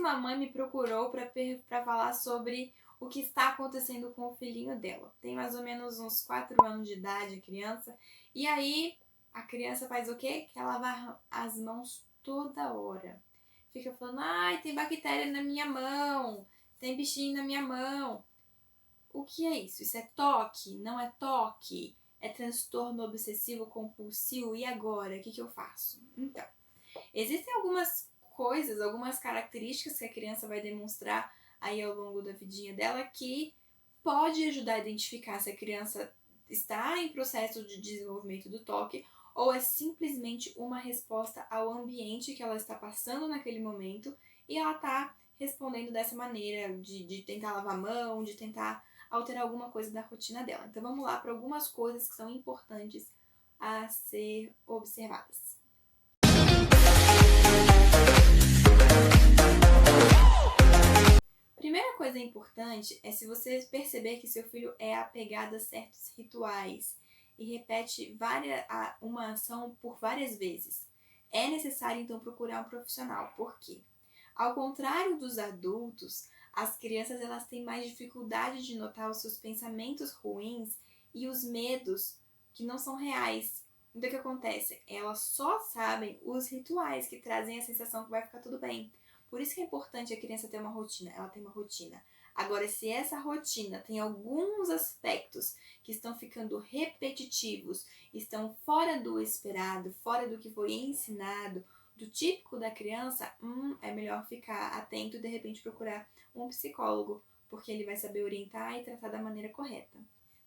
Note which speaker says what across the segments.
Speaker 1: uma mãe me procurou para falar sobre o que está acontecendo com o filhinho dela. Tem mais ou menos uns 4 anos de idade a criança. E aí a criança faz o quê? Quer lavar as mãos toda hora. Fica falando, ai, tem bactéria na minha mão, tem bichinho na minha mão. O que é isso? Isso é toque? Não é toque? É transtorno obsessivo compulsivo? E agora? O que eu faço? Então, existem algumas coisas, algumas características que a criança vai demonstrar aí ao longo da vidinha dela que pode ajudar a identificar se a criança está em processo de desenvolvimento do toque ou é simplesmente uma resposta ao ambiente que ela está passando naquele momento e ela está respondendo dessa maneira de tentar lavar a mão, de tentar alterar alguma coisa da rotina dela. Então vamos lá para algumas coisas que são importantes a ser observadas. Primeira coisa importante é se você perceber que seu filho é apegado a certos rituais e repete uma ação por várias vezes. É necessário então procurar um profissional. Por quê? Ao contrário dos adultos, as crianças elas têm mais dificuldade de notar os seus pensamentos ruins e os medos que não são reais. Então o que acontece? Elas só sabem os rituais que trazem a sensação que vai ficar tudo bem. Por isso que é importante a criança ter uma rotina. Ela tem uma rotina. Agora, se essa rotina tem alguns aspectos que estão ficando repetitivos, estão fora do esperado, fora do que foi ensinado, do típico da criança, é melhor ficar atento e de repente procurar um psicólogo, porque ele vai saber orientar e tratar da maneira correta.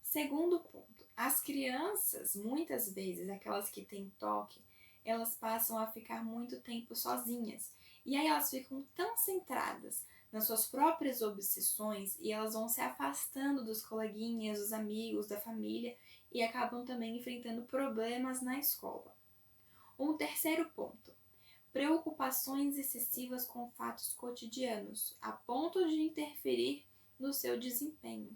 Speaker 1: Segundo ponto, as crianças, muitas vezes, aquelas que têm toque, elas passam a ficar muito tempo sozinhas. E aí elas ficam tão centradas nas suas próprias obsessões e elas vão se afastando dos coleguinhas, dos amigos, da família e acabam também enfrentando problemas na escola. Um terceiro ponto, preocupações excessivas com fatos cotidianos, a ponto de interferir no seu desempenho.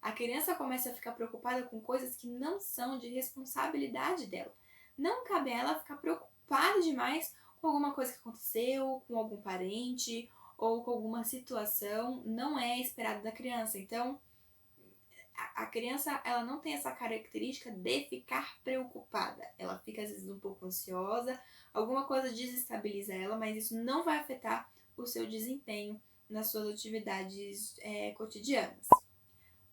Speaker 1: A criança começa a ficar preocupada com coisas que não são de responsabilidade dela. Não cabe a ela ficar preocupada demais com alguma coisa que aconteceu, com algum parente ou com alguma situação, não é esperado da criança. Então, a criança ela não tem essa característica de ficar preocupada. Ela fica às vezes um pouco ansiosa, alguma coisa desestabiliza ela, mas isso não vai afetar o seu desempenho nas suas atividades cotidianas.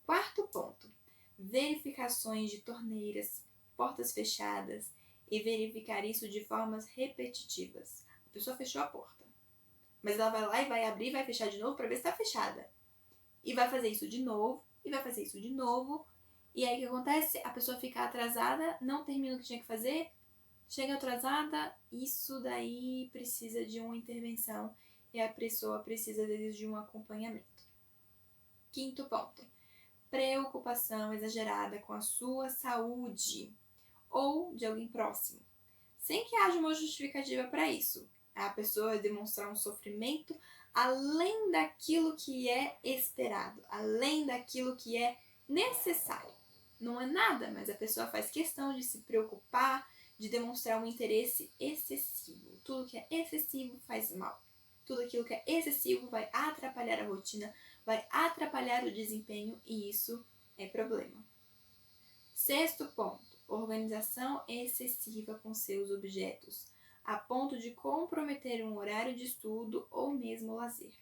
Speaker 1: Quarto ponto, verificações de torneiras, portas fechadas e verificar isso de formas repetitivas. A pessoa fechou a porta, mas ela vai lá e vai abrir e vai fechar de novo para ver se está fechada. E vai fazer isso de novo, e vai fazer isso de novo. E aí o que acontece? A pessoa fica atrasada, não termina o que tinha que fazer, chega atrasada, isso daí precisa de uma intervenção e a pessoa precisa de um acompanhamento. Quinto ponto, preocupação exagerada com a sua saúde ou de alguém próximo, sem que haja uma justificativa para isso. A pessoa demonstrar um sofrimento além daquilo que é esperado, além daquilo que é necessário. Não é nada, mas a pessoa faz questão de se preocupar, de demonstrar um interesse excessivo. Tudo que é excessivo faz mal. Tudo aquilo que é excessivo vai atrapalhar a rotina, vai atrapalhar o desempenho e isso é problema. Sexto ponto, organização excessiva com seus objetos, a ponto de comprometer um horário de estudo ou mesmo lazer.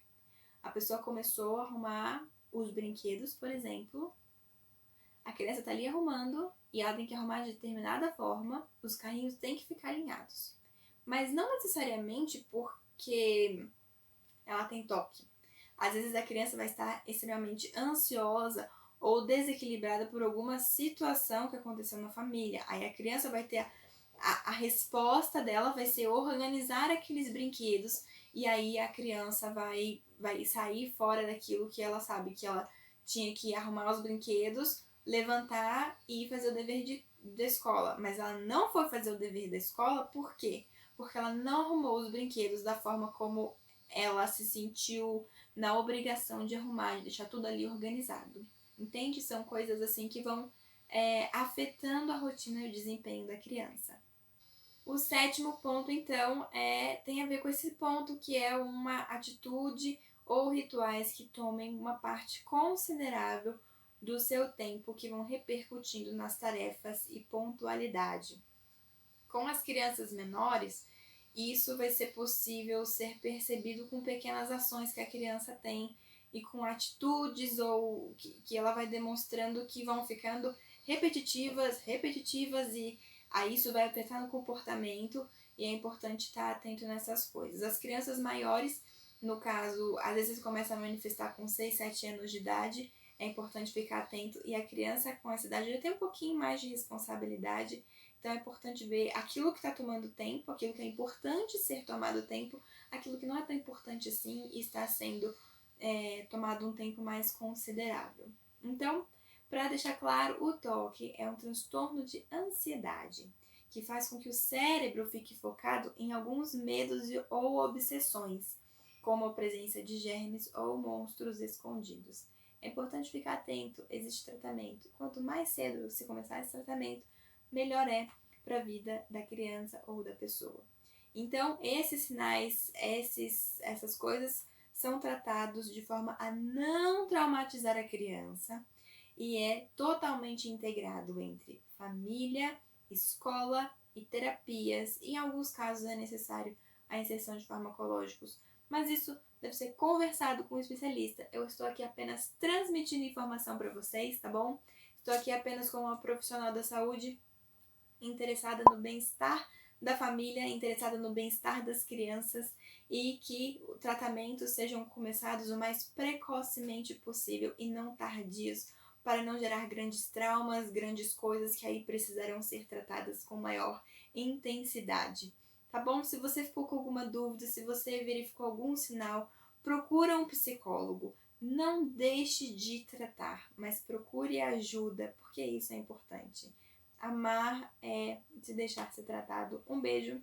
Speaker 1: A pessoa começou a arrumar os brinquedos, por exemplo, a criança está ali arrumando e ela tem que arrumar de determinada forma, os carrinhos têm que ficar alinhados. Mas não necessariamente porque ela tem toque. Às vezes a criança vai estar extremamente ansiosa ou desequilibrada por alguma situação que aconteceu na família. Aí a criança vai ter a resposta dela vai ser organizar aqueles brinquedos e aí a criança vai sair fora daquilo que ela sabe que ela tinha que arrumar os brinquedos, levantar e fazer o dever da escola. Mas ela não foi fazer o dever da escola, por quê? Porque ela não arrumou os brinquedos da forma como ela se sentiu na obrigação de arrumar, de deixar tudo ali organizado. Entende? São coisas assim que vão afetando a rotina e o desempenho da criança. O sétimo ponto, então, tem a ver com esse ponto, que é uma atitude ou rituais que tomem uma parte considerável do seu tempo, que vão repercutindo nas tarefas e pontualidade. Com as crianças menores, isso vai ser possível ser percebido com pequenas ações que a criança tem e com atitudes ou que ela vai demonstrando que vão ficando repetitivas e aí isso vai afetar no comportamento e é importante estar atento nessas coisas. As crianças maiores, no caso, às vezes começa a manifestar com 6, 7 anos de idade, é importante ficar atento e a criança com essa idade já tem um pouquinho mais de responsabilidade, então é importante ver aquilo que está tomando tempo, aquilo que é importante ser tomado tempo, aquilo que não é tão importante assim e está sendo tomado um tempo mais considerável. Então, para deixar claro, o TOC é um transtorno de ansiedade, que faz com que o cérebro fique focado em alguns medos ou obsessões, como a presença de germes ou monstros escondidos. É importante ficar atento, existe tratamento. Quanto mais cedo você começar esse tratamento, melhor é para a vida da criança ou da pessoa. Então, esses sinais, essas coisas são tratados de forma a não traumatizar a criança e é totalmente integrado entre família, escola e terapias. Em alguns casos é necessário a inserção de farmacológicos, mas isso deve ser conversado com o especialista. Eu estou aqui apenas transmitindo informação para vocês, tá bom? Estou aqui apenas como uma profissional da saúde interessada no bem-estar da família, interessada no bem-estar das crianças e que tratamentos sejam começados o mais precocemente possível e não tardios, para não gerar grandes traumas, grandes coisas que aí precisarão ser tratadas com maior intensidade. Tá bom? Se você ficou com alguma dúvida, se você verificou algum sinal, procura um psicólogo. Não deixe de tratar, mas procure ajuda, porque isso é importante. Amar é se deixar ser tratado. Um beijo.